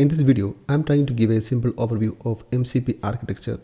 In this video, I am trying to give a simple overview of MCP architecture.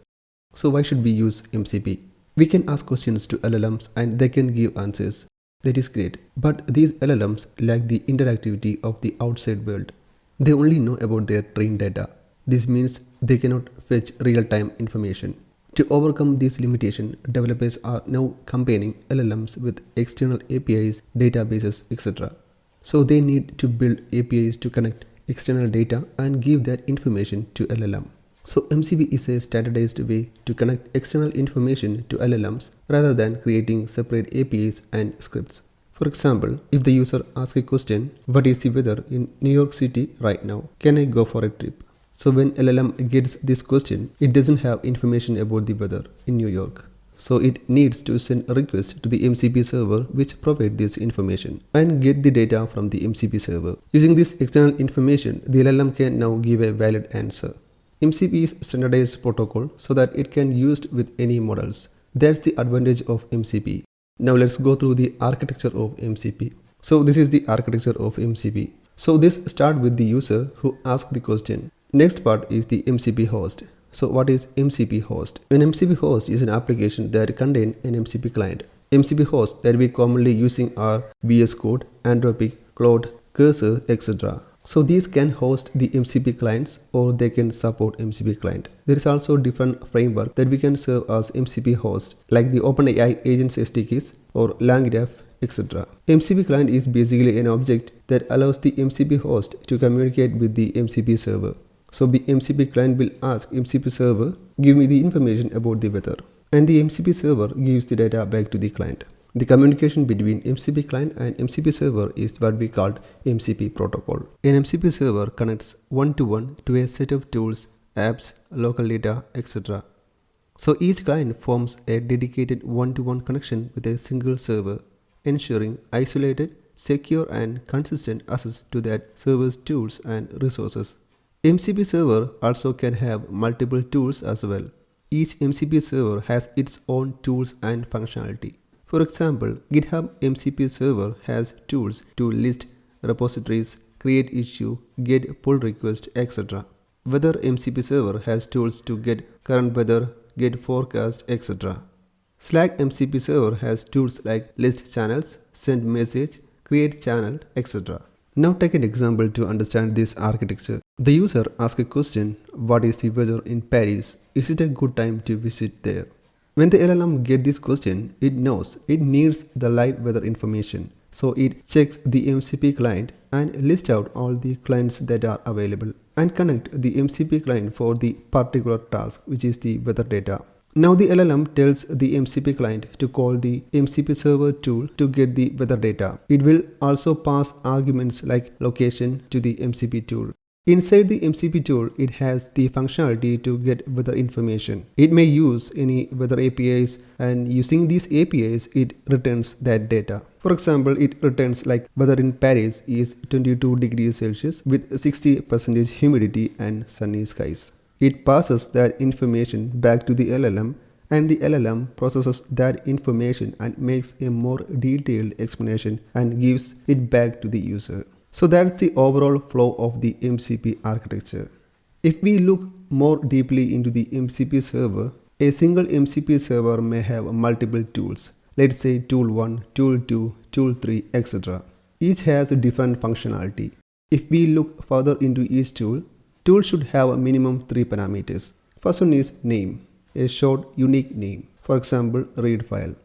So why should we use MCP? We can ask questions to LLMs and they can give answers. That is great. But these LLMs lack the interactivity of the outside world. They only know about their trained data. This means they cannot fetch real-time information. To overcome this limitation, developers are now combining LLMs with external APIs, databases, etc. So they need to build APIs to connect external data and give that information to LLM. So MCP is a standardized way to connect external information to LLMs rather than creating separate APIs and scripts. For example, if the user asks a question, what is the weather in New York City right now? Can I go for a trip? So when LLM gets this question, it doesn't have information about the weather in New York. So it needs to send a request to the MCP server which provides this information and get the data from the MCP server. Using this external information, the LLM can now give a valid answer. MCP is standardized protocol so that it can be used with any models. That's the advantage of MCP. Now let's go through the architecture of MCP. So this is the architecture of MCP. So this starts with the user who asks the question. Next part is the MCP host. So what is MCP host? An MCP host is an application that contains an MCP client. MCP hosts that we commonly using are VS Code, Anthropic, Cloud, Cursor, etc. So these can host the MCP clients or they can support MCP client. There is also different framework that we can serve as MCP host like the OpenAI agents SDKs or LangGraph, etc. MCP client is basically an object that allows the MCP host to communicate with the MCP server. So the MCP client will ask MCP server, give me the information about the weather. And the MCP server gives the data back to the client. The communication between MCP client and MCP server is what we call MCP protocol. An MCP server connects one-to-one to a set of tools, apps, local data, etc. So each client forms a dedicated one-to-one connection with a single server, ensuring isolated, secure and consistent access to that server's tools and resources. MCP server also can have multiple tools as well. Each MCP server has its own tools and functionality. For example, GitHub MCP server has tools to list repositories, create issue, get pull request, etc. Weather MCP server has tools to get current weather, get forecast, etc. Slack MCP server has tools like list channels, send message, create channel, etc. Now take an example to understand this architecture. The user asks a question, what is the weather in Paris? Is it a good time to visit there? When the LLM gets this question, it knows it needs the live weather information. So it checks the MCP client and lists out all the clients that are available and connect the MCP client for the particular task, which is the weather data. Now the LLM tells the MCP client to call the MCP server tool to get the weather data. It will also pass arguments like location to the MCP tool. Inside the MCP tool, it has the functionality to get weather information. It may use any weather APIs and using these APIs, it returns that data. For example, it returns like weather in Paris is 22 degrees Celsius with 60% humidity and sunny skies. It passes that information back to the LLM and the LLM processes that information and makes a more detailed explanation and gives it back to the user. So that's the overall flow of the MCP architecture. If we look more deeply into the MCP server, a single MCP server may have multiple tools. Let's say tool 1, tool 2, tool 3, etc. Each has a different functionality. If we look further into each tool should have a minimum 3 parameters. First one is name, a short unique name. For example, read file.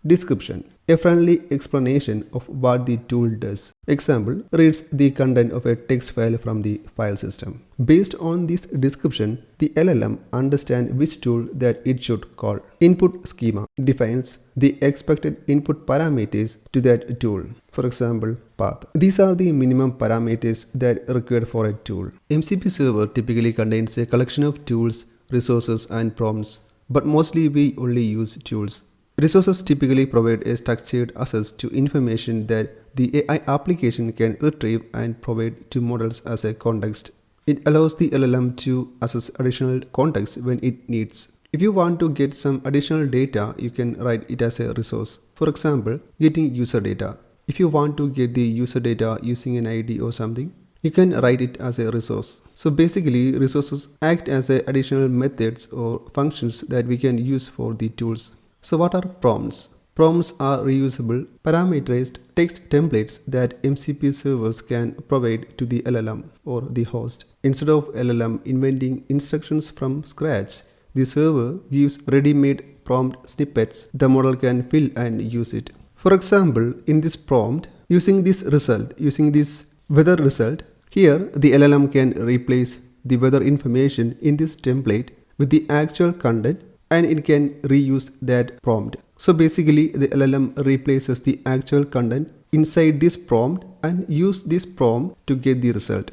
Description, a friendly explanation of what the tool does. Example, reads the content of a text file from the file system. Based on this description, the LLM understands which tool that it should call. Input schema defines the expected input parameters to that tool. For example, path. These are the minimum parameters that are required for a tool. MCP server typically contains a collection of tools, resources and prompts, but mostly we only use tools. Resources typically provide a structured access to information that the AI application can retrieve and provide to models as a context. It allows the LLM to access additional context when it needs. If you want to get some additional data, you can write it as a resource. For example, getting user data. If you want to get the user data using an ID or something, you can write it as a resource. So basically, resources act as additional methods or functions that we can use for the tools. So what are prompts? Prompts are reusable, parameterized text templates that MCP servers can provide to the LLM or the host. Instead of LLM inventing instructions from scratch, the server gives ready-made prompt snippets the model can fill and use it. For example, in this prompt, using this weather result, here the LLM can replace the weather information in this template with the actual content and it can reuse that prompt. So basically the LLM replaces the actual content inside this prompt and use this prompt to get the result.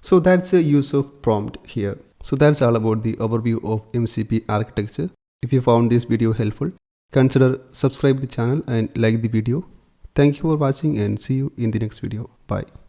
So that's a use of prompt here. So that's all about the overview of MCP architecture. If you found this video helpful, consider subscribe the channel and like the video. Thank you for watching and see you in the next video. Bye.